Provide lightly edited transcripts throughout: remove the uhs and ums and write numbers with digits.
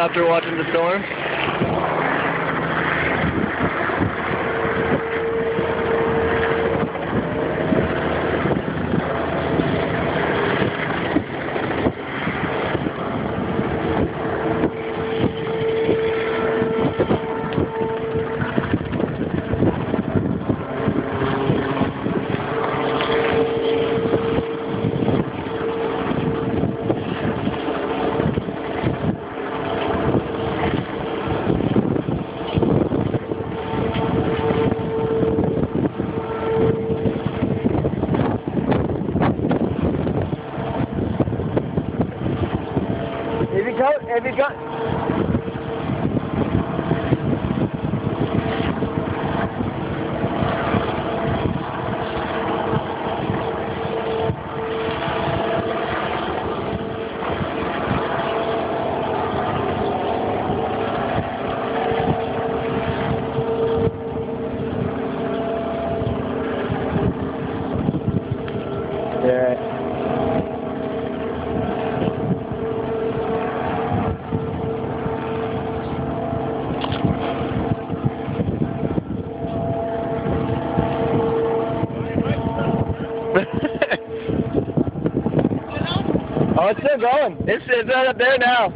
after watching the storm. If you got yeah. Oh, it's still going. It's right up there now.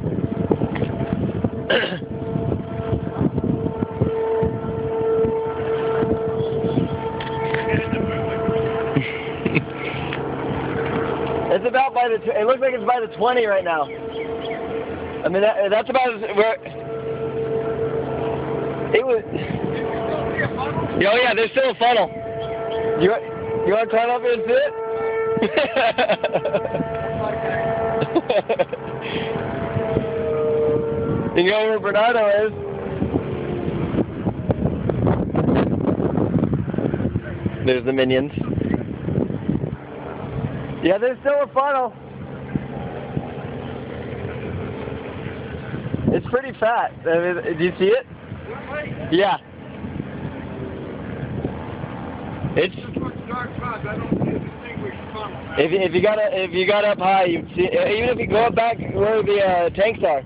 It's about by the. It looks like it's by the 20 right now. I mean, that's about where. It was. Oh yeah, there's still a funnel. You want to climb up here and see it? You know where Bernardo is. There's the minions. Yeah, there's still a funnel. It's pretty fat. I mean, do you see it? Yeah. It's. If you got up high, you'd see. Even if you go up back where the tanks are.